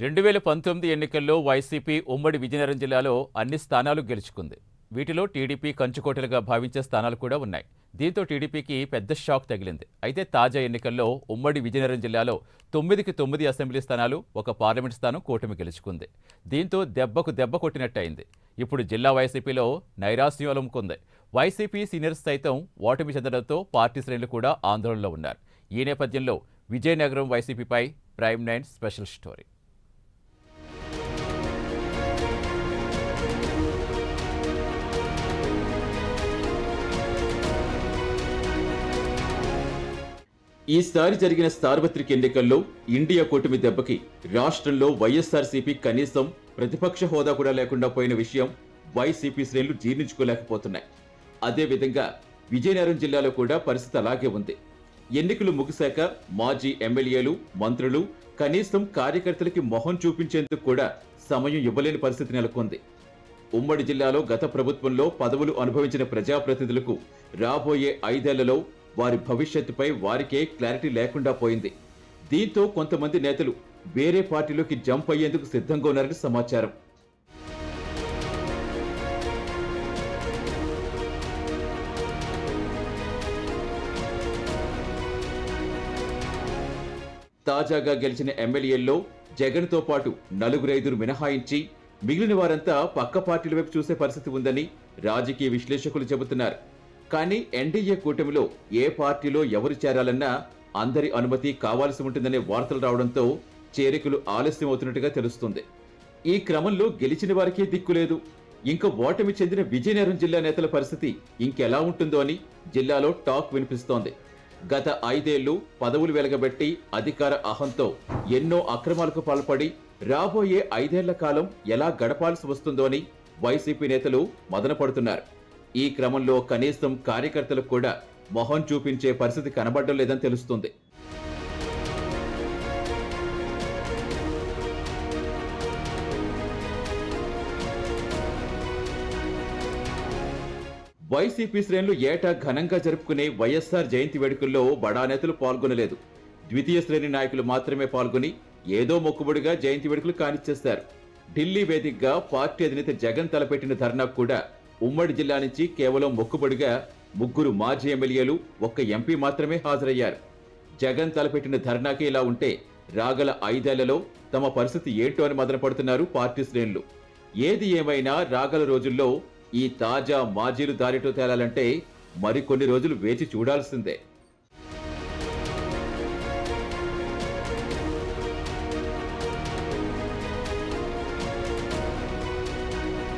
2019 ఎన్నికల్లో వైసీపీ ఉమ్మడి విజయనగరం జిల్లాలో అన్ని స్థానాలు గెలుచుకుంది. వీటిలో టీడీపీ కంచుకోటలుగా భావించే స్థానాలు కూడా ఉన్నాయి. దీంతో టీడీపీకి పెద్ద షాక్ తగిలింది. అయితే తాజా ఎన్నికల్లో ఉమ్మడి విజయనగరం జిల్లాలో 9కి 9 అసెంబ్లీ స్థానాలు, ఒక పార్లమెంట్ స్థానం కూటమి గెలుచుకుంది. దీంతో దెబ్బకు దెబ్బ కొట్టినట్టయింది. ఇప్పుడు జిల్లా వైసీపీలో నైరాశ్యం అలుముకుంది. వైసీపీ సీనియర్స్ సైతం ఓటమి చెందడంతో పార్టీ శ్రేణులు కూడా ఆందోళనలో ఉన్నారు. ఈ నేపథ్యంలో విజయనగరం వైసీపీపై ప్రైమ్ 9 స్పెషల్ స్టోరీ. ఈసారి జరిగిన సార్వత్రిక ఎన్నికల్లో ఇండియా కూటమి దెబ్బకి రాష్ట్రంలో వైఎస్ఆర్సీపీ కనీసం ప్రతిపక్ష హోదా కూడా లేకుండా పోయిన విషయం వైసీపీ శ్రేణులు జీర్ణించుకోలేకపోతున్నాయి. అదేవిధంగా విజయనగరం జిల్లాలో కూడా పరిస్థితి అలాగే ఉంది. ఎన్నికలు ముగిశాక మాజీ ఎమ్మెల్యేలు, మంత్రులు కనీసం కార్యకర్తలకి మొహం చూపించేందుకు కూడా సమయం ఇవ్వలేని పరిస్థితి నెలకొంది. ఉమ్మడి జిల్లాలో గత ప్రభుత్వంలో పదవులు అనుభవించిన ప్రజాప్రతినిధులకు రాబోయే 5 ఏళ్లలో వారి భవిష్యత్తుపై వారికే క్లారిటీ లేకుండా పోయింది. దీంతో కొంతమంది నేతలు వేరే పార్టీలోకి జంప్ అయ్యేందుకు సిద్ధంగా ఉన్నారని సమాచారం. తాజాగా గెలిచిన ఎమ్మెల్యేల్లో జగన్తో పాటు 4-5 మినహాయించి మిగిలిన వారంతా పక్క పార్టీల వైపు చూసే పరిస్థితి ఉందని రాజకీయ విశ్లేషకులు చెబుతున్నారు. కానీ ఎన్డీఏ కూటమిలో ఏ పార్టీలో ఎవరు చేరాలన్నా అందరి అనుమతి కావాల్సి ఉంటుందనే వార్తలు రావడంతో చేరికలు ఆలస్యం అవుతున్నట్టుగా తెలుస్తుంది. ఈ క్రమంలో గెలిచిన వారికే దిక్కులేదు. ఇంకా ఓటమి చెందిన విజయనగరం జిల్లా నేతల పరిస్థితి ఇంకెలా ఉంటుందో అని జిల్లాలో టాక్ వినిపిస్తోంది. గత 5 ఏళ్లు పదవులు వెలగబెట్టి అధికార అహంతో ఎన్నో అక్రమాలకు పాల్పడి రాబోయే 5 ఏళ్ల కాలం ఎలా గడపాల్సి వస్తుందో అని వైసీపీ నేతలు మదనపడుతున్నారు. ఈ క్రమంలో కనీసం కార్యకర్తలకు కూడా మొహం చూపించే పరిస్థితి కనబడడం లేదని తెలుస్తుంది. వైసీపీ శ్రేణులు ఏటా ఘనంగా జరుపుకునే వైఎస్ఆర్ జయంతి వేడుకల్లో బడా నేతలు పాల్గొనలేదు. ద్వితీయ శ్రేణి నాయకులు మాత్రమే పాల్గొని ఏదో మొక్కుబడిగా జయంతి వేడుకలు కానిచ్చేశారు. ఢిల్లీ వేదికగా పార్టీ అధినేత జగన్ తలపెట్టిన ధర్నా కూడా ఉమ్మడి జిల్లా నుంచి కేవలం మొక్కుబడిగా 3 మాజీ ఎమ్మెల్యేలు, 1 ఎంపీ మాత్రమే హాజరయ్యారు. జగన్ తలపెట్టిన ధర్నాకి ఇలా ఉంటే రాగల 5 ఏళ్లలో తమ పరిస్థితి ఏంటో అని మదనపడుతున్నారు పార్టీ శ్రేణులు. ఏది ఏమైనా రాగల రోజుల్లో ఈ తాజా మాజీలు దారిటో తేలాలంటే మరికొన్ని రోజులు వేచి చూడాల్సిందే.